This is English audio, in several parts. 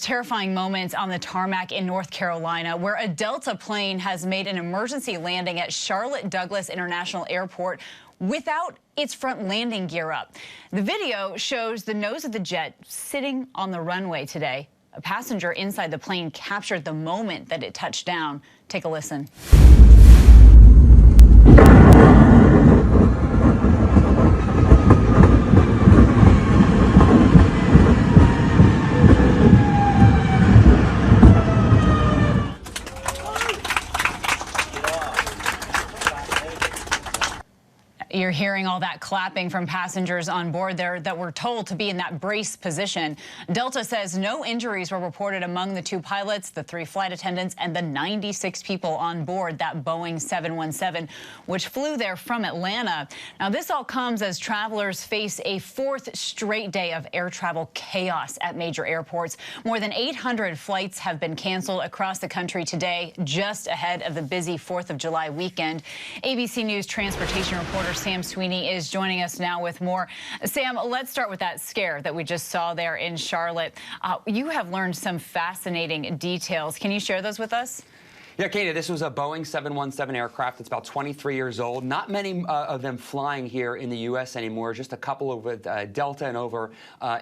Terrifying moments on the tarmac in North Carolina, where a Delta plane has made an emergency landing at Charlotte Douglas International Airport without its front landing gear up. The video shows the nose of the jet sitting on the runway today. A passenger inside the plane captured the moment that it touched down. Take a listen. You're hearing all that clapping from passengers on board there that were told to be in that brace position. Delta says no injuries were reported among the two pilots, the 3 flight attendants, and the 96 people on board that Boeing 717, which flew there from Atlanta. Now, this all comes as travelers face a 4th straight day of air travel chaos at major airports. More than 800 flights have been canceled across the country today, just ahead of the busy 4th of July weekend. ABC News transportation reporter Sam Sweeney is joining us now with more. Sam, let's start with that scare that we just saw there in Charlotte. You have learned some fascinating details. Can you share those with us? Yeah, Katie, this was a Boeing 717 aircraft that's about 23 years old. Not many of them flying here in the U.S. anymore, just a couple with Delta and over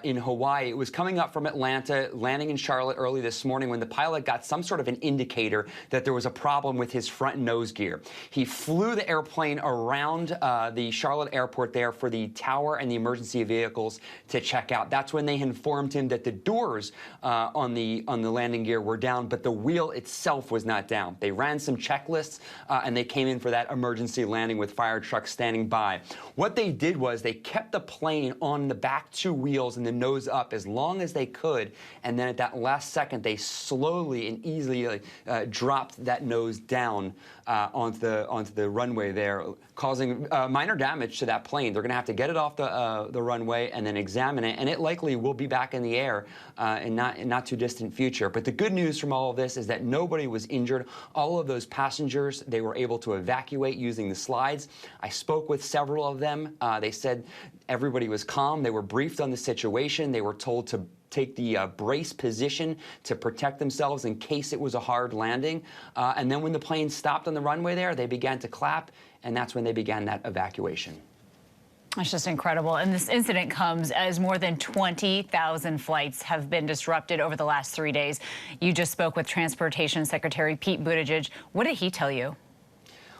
in Hawaii. It was coming up from Atlanta, landing in Charlotte early this morning when the pilot got some sort of an indicator that there was a problem with his front nose gear. He flew the airplane around the Charlotte airport there for the tower and the emergency vehicles to check out. That's when they informed him that the doors on the landing gear were down, but the wheel itself was not down. They ran some checklists and they came in for that emergency landing with fire trucks standing by. What they did was they kept the plane on the back 2 wheels and the nose up as long as they could, and then at that last second they slowly and easily dropped that nose down onto the runway there, causing minor damage to that plane. They're going to have to get it off the runway and then examine it, and it likely will be back in the air in not too distant future. But the good news from all of this is that nobody was injured. All of those passengers, they were able to evacuate using the slides. I spoke with several of them. They said everybody was calm. They were briefed on the situation. They were told to take the brace position to protect themselves in case it was a hard landing. And then when the plane stopped on the runway there, they began to clap, and that's when they began that evacuation. That's just incredible. And this incident comes as more than 20,000 flights have been disrupted over the last 3 days. You just spoke with Transportation Secretary Pete Buttigieg. What did he tell you?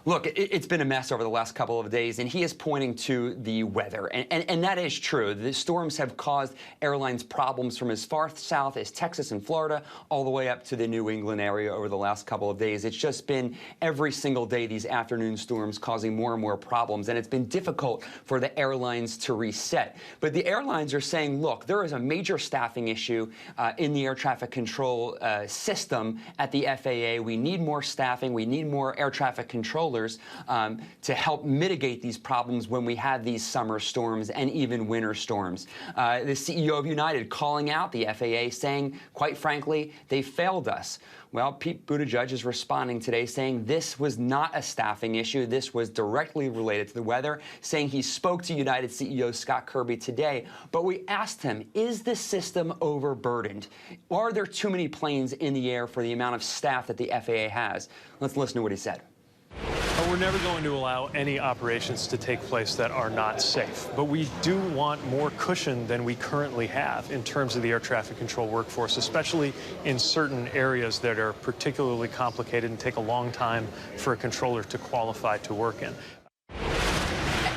Look, it's been a mess over the last couple of days, and he is pointing to the weather. And that is true. The storms have caused airlines problems from as far south as Texas and Florida all the way up to the New England area over the last couple of days. It's just been every single day these afternoon storms causing more and more problems, and it's been difficult for the airlines to reset. But the airlines are saying, look, there is a major staffing issue in the air traffic control system at the FAA. We need more staffing. We need more air traffic controllers to help mitigate these problems when we have these summer storms and even winter storms. The CEO of United calling out the FAA, saying, quite frankly, they failed us. Well, Pete Buttigieg is responding today, saying this was not a staffing issue. This was directly related to the weather, saying he spoke to United CEO Scott Kirby today. But we asked him, is the system overburdened? Are there too many planes in the air for the amount of staff that the FAA has? Let's listen to what he said. We're never going to allow any operations to take place that are not safe. But we do want more cushion than we currently have in terms of the air traffic control workforce, especially in certain areas that are particularly complicated and take a long time for a controller to qualify to work in.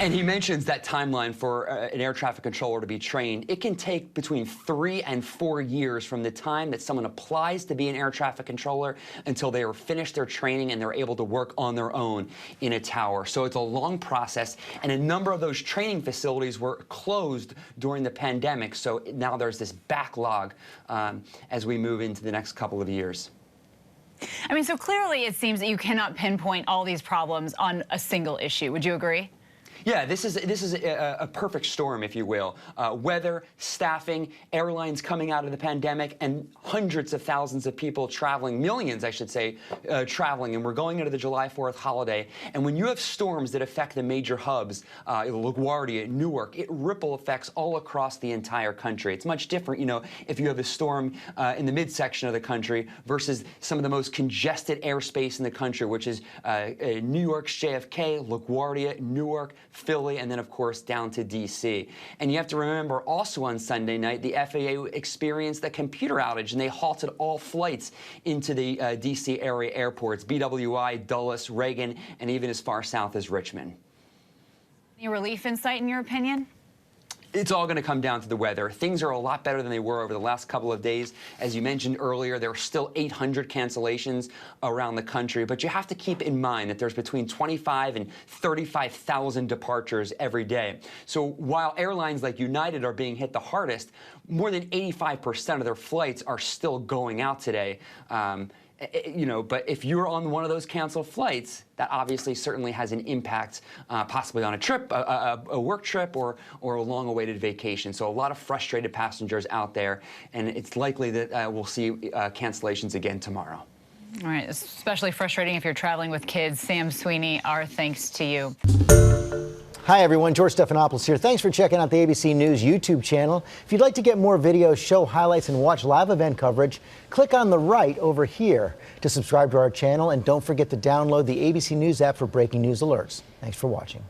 And he mentions that timeline for an air traffic controller to be trained. It can take between 3 and 4 years from the time that someone applies to be an air traffic controller until they are finished their training and they're able to work on their own in a tower. So it's a long process, and a number of those training facilities were closed during the pandemic. So now there's this backlog as we move into the next couple of years. I mean, so clearly it seems that you cannot pinpoint all these problems on a single issue. Would you agree? Yeah, this is a perfect storm, if you will. Weather, staffing, airlines coming out of the pandemic, and hundreds of thousands of people traveling, millions, I should say, traveling. And we're going into the July 4th holiday. And when you have storms that affect the major hubs, LaGuardia, Newark, it ripple effects all across the entire country. It's much different, you know, if you have a storm in the midsection of the country versus some of the most congested airspace in the country, which is New York's JFK, LaGuardia, Newark, Philly, and then, of course, down to D.C. And you have to remember also on Sunday night, the FAA experienced a computer outage, and they halted all flights into the D.C. area airports, BWI, Dulles, Reagan, and even as far south as Richmond. Any relief in sight, in your opinion? It's all going to come down to the weather. Things are a lot better than they were over the last couple of days. As you mentioned earlier, there are still 800 cancellations around the country, but you have to keep in mind that there's between 25 and 35,000 departures every day. So while airlines like United are being hit the hardest, more than 85% of their flights are still going out today. You know, but if you're on one of those canceled flights, that obviously certainly has an impact, possibly on a trip, a work trip, or a long-awaited vacation. So a lot of frustrated passengers out there, and it's likely that we'll see cancellations again tomorrow. All right, especially frustrating if you're traveling with kids. Sam Sweeney, our thanks to you. Hi, everyone. George Stephanopoulos here. Thanks for checking out the ABC News YouTube channel. If you'd like to get more videos, show highlights, and watch live event coverage, click on the right over here to subscribe to our channel. And don't forget to download the ABC News app for breaking news alerts. Thanks for watching.